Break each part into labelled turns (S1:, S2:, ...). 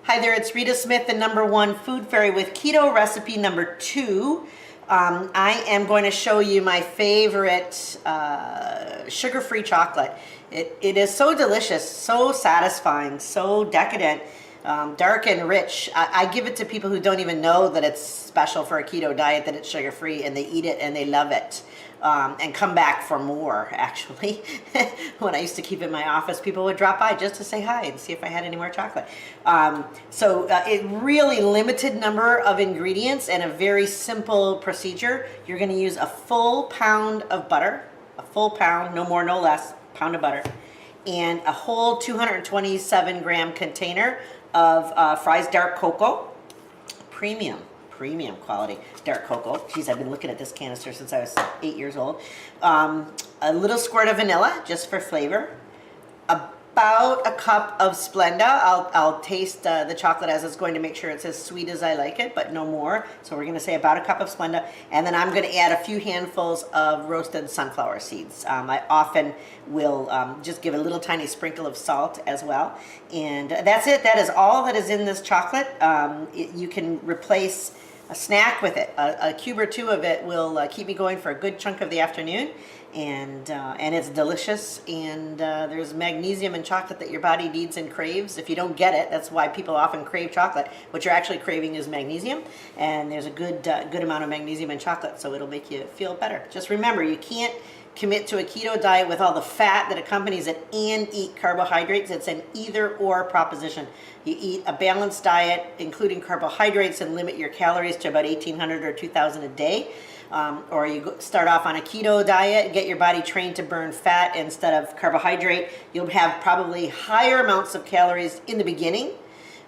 S1: Hi there, it's Rita Smith, the #1 food fairy with keto recipe number 2. I am going to show you my favorite sugar-free chocolate. It is so delicious, so satisfying, so decadent, dark and rich. I give it to people who don't even know that it's special for a keto diet, that it's sugar-free, and they eat it and they love it. And come back for more, actually. When I used to keep it in my office, people would drop by just to say hi and see if I had any more chocolate. It really limited number of ingredients and a very simple procedure. You're going to use a full pound of butter, a full pound, no more, no less, pound of butter, and a whole 227 gram container of Fry's dark cocoa, premium quality dark cocoa. Geez, I've been looking at this canister since I was 8 years old. A little squirt of vanilla, just for flavor. About a cup of Splenda. I'll taste the chocolate as it's going to make sure it's as sweet as I like it, but no more. So we're going to say about a cup of Splenda. And then I'm going to add a few handfuls of roasted sunflower seeds. I often will just give a little tiny sprinkle of salt as well. And that's it. That is all that is in this chocolate. You can replace a snack with it. A cube or two of it will keep me going for a good chunk of the afternoon, and it's delicious. And there's magnesium in chocolate that your body needs and craves. If you don't get it, that's why people often crave chocolate. What you're actually craving is magnesium, and there's a good amount of magnesium in chocolate, so it'll make you feel better. Just remember, you can't commit to a keto diet with all the fat that accompanies it and eat carbohydrates. It's an either-or proposition. You eat a balanced diet, including carbohydrates, and limit your calories to about 1,800 or 2,000 a day. Or you start off on a keto diet, get your body trained to burn fat instead of carbohydrate. You'll have probably higher amounts of calories in the beginning.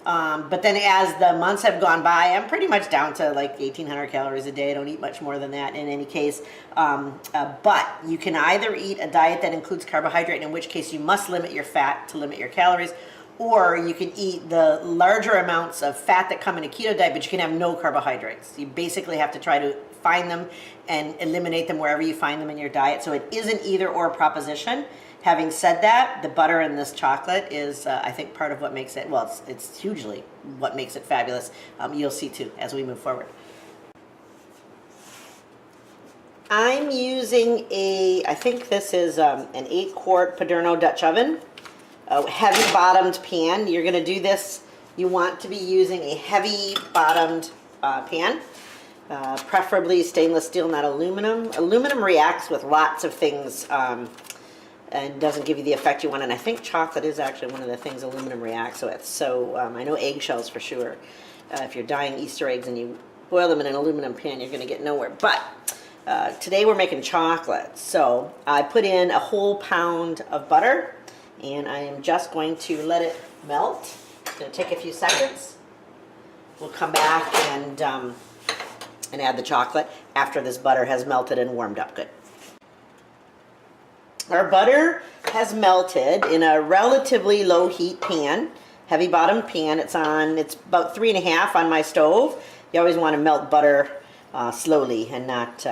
S1: But then as the months have gone by, I'm pretty much down to like 1,800 calories a day. I don't eat much more than that in any case. But you can either eat a diet that includes carbohydrate, in which case you must limit your fat to limit your calories, or you can eat the larger amounts of fat that come in a keto diet, but you can have no carbohydrates. You basically have to try to find them and eliminate them wherever you find them in your diet. So it is an either-or proposition. Having said that, the butter in this chocolate is, I think, part of what makes it, well, it's hugely what makes it fabulous. You'll see, too, as we move forward. I'm using I think this is an 8-quart Paderno Dutch oven, a heavy-bottomed pan. You're going to do this, you want to be using a heavy-bottomed pan. Preferably stainless steel, not aluminum. Aluminum reacts with lots of things and doesn't give you the effect you want. And I think chocolate is actually one of the things aluminum reacts with. So I know eggshells for sure. If you're dyeing Easter eggs and you boil them in an aluminum pan, you're going to get nowhere. But today we're making chocolate. So I put in a whole pound of butter, and I am just going to let it melt. It's going to take a few seconds. We'll come back and add the chocolate after this butter has melted and warmed up good. Our butter has melted in a relatively low heat pan, heavy bottomed pan. It's about 3.5 on my stove. You always want to melt butter slowly and not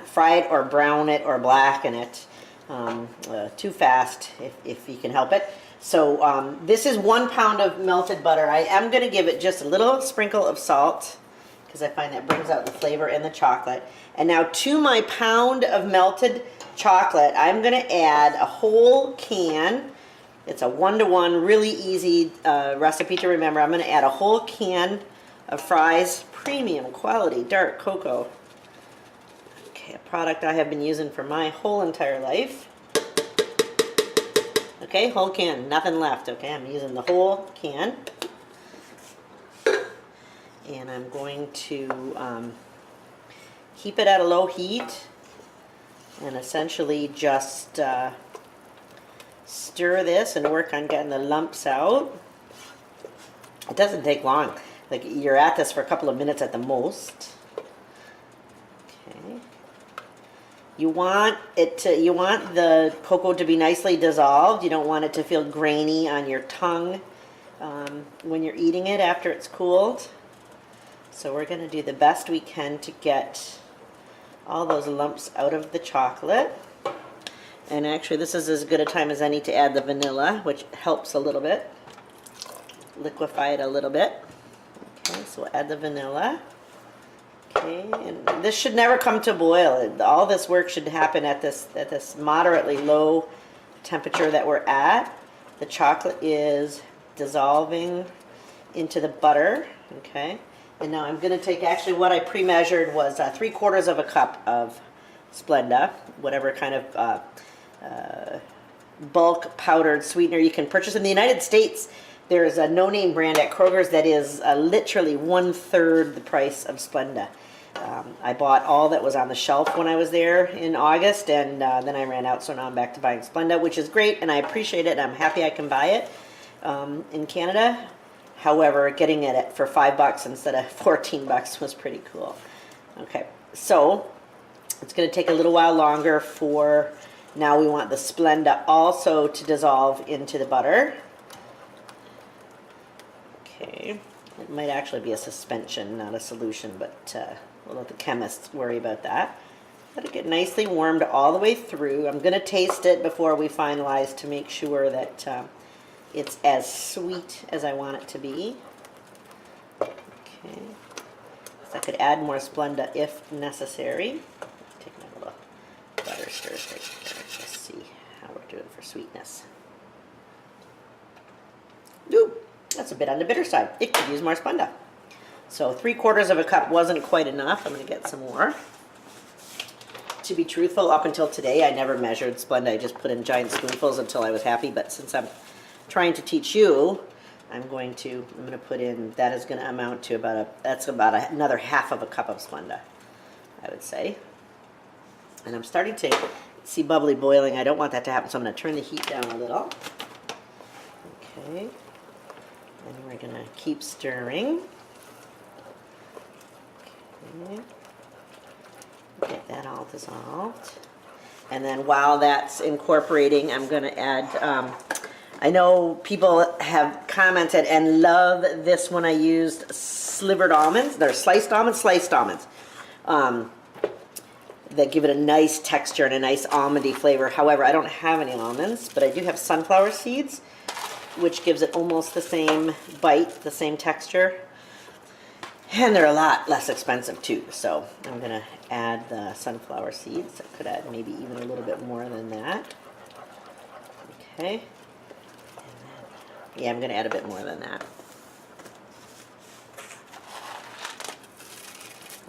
S1: fry it or brown it or blacken it too fast if you can help it. So this is 1 pound of melted butter. I am going to give it just a little sprinkle of salt, because I find that brings out the flavor in the chocolate. And now to my pound of melted chocolate, I'm going to add a whole can. It's a 1-to-1, really easy recipe to remember. I'm going to add a whole can of Fry's premium quality dark cocoa. Okay, a product I have been using for my whole entire life. Okay, whole can, nothing left. Okay, I'm using the whole can. And I'm going to keep it at a low heat and essentially just stir this and work on getting the lumps out. It doesn't take long. Like, you're at this for a couple of minutes at the most. Okay. You want the cocoa to be nicely dissolved. You don't want it to feel grainy on your tongue when you're eating it after it's cooled. So we're going to do the best we can to get all those lumps out of the chocolate. And actually, this is as good a time as any to add the vanilla, which helps a little bit. liquefy it a little bit. Okay, so we'll add the vanilla. Okay, and this should never come to boil. All this work should happen at this moderately low temperature that we're at. The chocolate is dissolving into the butter. Okay, and now I'm going to take, actually what I pre-measured was 3/4 of a cup of Splenda, whatever kind of bulk powdered sweetener you can purchase. In the United States, there's a no-name brand at Kroger's that is literally 1/3 the price of Splenda. I bought all that was on the shelf when I was there in August, and then I ran out, so now I'm back to buying Splenda, which is great, and I appreciate it, and I'm happy I can buy it in Canada. However, getting it for $5 instead of $14 was pretty cool. Okay, so it's going to take a little while longer for, now we want the Splenda also to dissolve into the butter. Okay, it might actually be a suspension, not a solution, but we'll let the chemists worry about that. Let it get nicely warmed all the way through. I'm going to taste it before we finalize to make sure that it's as sweet as I want it to be. Okay, so I could add more Splenda if necessary. Take my little butter stir stick here. Let's see how we're doing for sweetness. Ooh, that's a bit on the bitter side. It could use more Splenda. So 3/4 of a cup wasn't quite enough. I'm going to get some more. To be truthful, up until today, I never measured Splenda. I just put in giant spoonfuls until I was happy. But since I'm trying to teach you, I'm going to put in, that is going to amount to that's about another 1/2 of a cup of Splenda, I would say. And I'm starting to see bubbly boiling. I don't want that to happen, so I'm going to turn the heat down a little. Okay. And we're going to keep stirring. Okay. Get that all dissolved. And then while that's incorporating, I'm going to add, I know people have commented and love this when I used slivered almonds. They're sliced almonds, that give it a nice texture and a nice almondy flavor. However, I don't have any almonds, but I do have sunflower seeds, which gives it almost the same bite, the same texture. And they're a lot less expensive too. So I'm going to add the sunflower seeds. I could add maybe even a little bit more than that. Okay. Yeah, I'm going to add a bit more than that.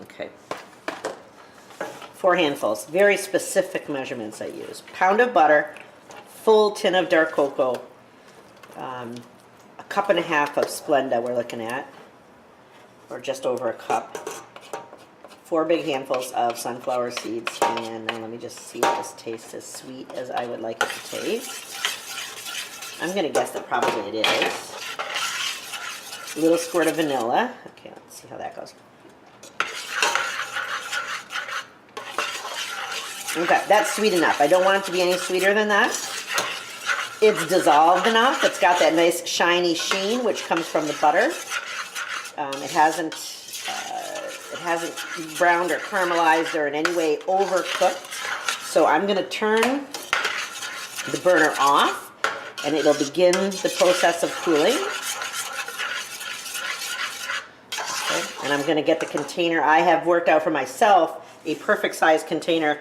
S1: Okay. 4 handfuls. Very specific measurements I use. Pound of butter, full tin of dark cocoa, a 1.5 cups of Splenda we're looking at, or just over a cup. 4 big handfuls of sunflower seeds, and now let me just see if this tastes as sweet as I would like it to taste. I'm going to guess that probably it is. A little squirt of vanilla. Okay, let's see how that goes. Okay, that's sweet enough. I don't want it to be any sweeter than that. It's dissolved enough. It's got that nice shiny sheen, which comes from the butter. It hasn't browned or caramelized or in any way overcooked. So I'm going to turn the burner off, and it'll begin the process of cooling. Okay. And I'm going to get the container. I have worked out for myself a perfect size container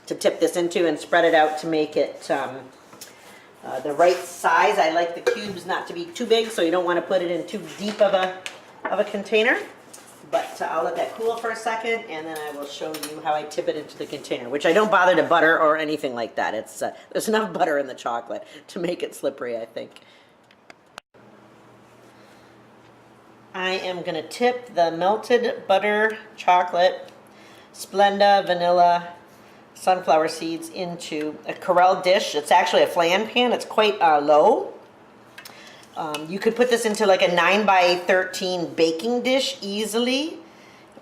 S1: to tip this into and spread it out to make it the right size. I like the cubes not to be too big, so you don't want to put it in too deep of a container. But I'll let that cool for a second, and then I will show you how I tip it into the container, which I don't bother to butter or anything like that. It's there's enough butter in the chocolate to make it slippery, I think. I am going to tip the melted butter, chocolate, Splenda, vanilla, sunflower seeds into a Corelle dish. It's actually a flan pan. It's quite low. You could put this into like a 9x13 baking dish easily.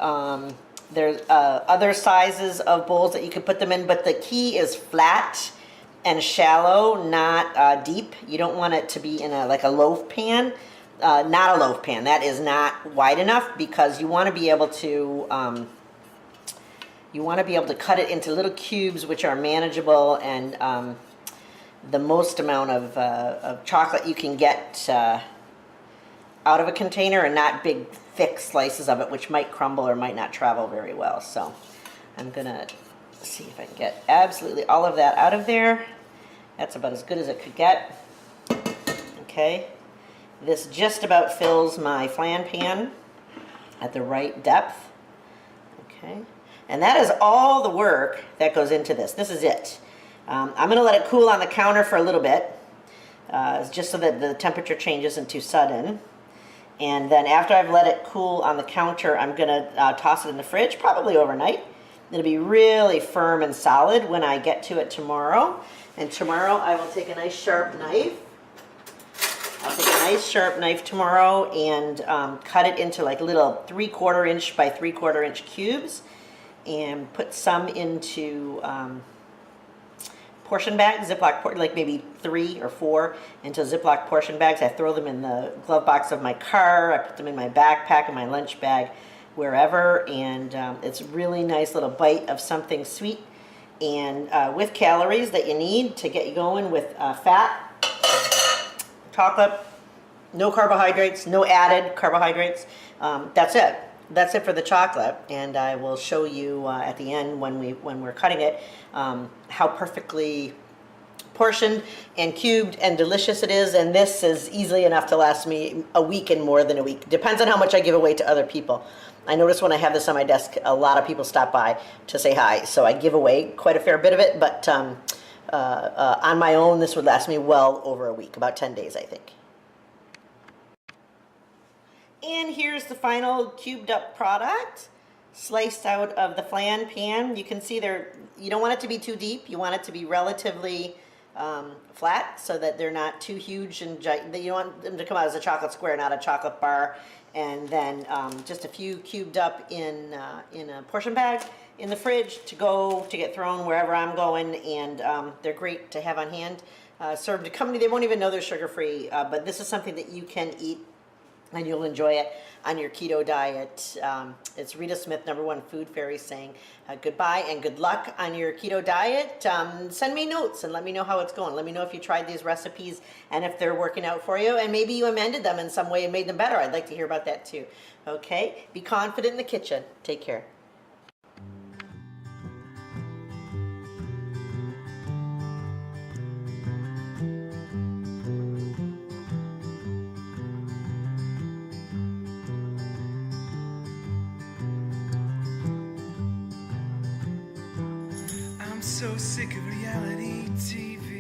S1: There's other sizes of bowls that you could put them in, but the key is flat and shallow, not deep. You don't want it to be in like a loaf pan. Not a loaf pan. That is not wide enough, because you want to be able to cut it into little cubes which are manageable, and the most amount of chocolate you can get out of a container and not big thick slices of it, which might crumble or might not travel very well. So I'm gonna see if I can get absolutely all of that out of there. That's about as good as it could get. Okay, this just about fills my flan pan at the right depth. Okay, and that is all the work that goes into this. This is it. I'm going to let it cool on the counter for a little bit, just so that the temperature change isn't too sudden. And then after I've let it cool on the counter, I'm going to toss it in the fridge, probably overnight. It'll be really firm and solid when I get to it tomorrow. And tomorrow I will take a nice sharp knife. I'll take a nice sharp knife tomorrow and cut it into like little 3/4 inch by 3/4 inch cubes, and put some into portion bags, Ziploc, like maybe 3 or 4 into Ziploc portion bags. I throw them in the glove box of my car. I put them in my backpack, in my lunch bag, wherever, and it's a really nice little bite of something sweet and with calories that you need to get you going with fat. Chocolate, no carbohydrates, no added carbohydrates. That's it. That's it for the chocolate, and I will show you at the end when we're cutting it how perfectly portioned and cubed and delicious it is. And this is easily enough to last me a week and more than a week. Depends on how much I give away to other people. I notice when I have this on my desk, a lot of people stop by to say hi, so I give away quite a fair bit of it. But on my own, this would last me well over a week, about 10 days, I think. And here's the final cubed up product, sliced out of the flan pan. You can see you don't want it to be too deep. You want it to be relatively flat so that they're not too huge, and you want them to come out as a chocolate square, not a chocolate bar. And then just a few cubed up in a portion bag in the fridge to get thrown wherever I'm going, and they're great to have on hand. Served to company, they won't even know they're sugar-free, but this is something that you can eat and you'll enjoy it on your keto diet. It's Rita Smith, #1 Food Fairy, saying goodbye and good luck on your keto diet. Send me notes and let me know how it's going. Let me know if you tried these recipes and if they're working out for you, and maybe you amended them in some way and made them better. I'd like to hear about that too. Okay, be confident in the kitchen. Take care.
S2: I'm so sick of reality TV.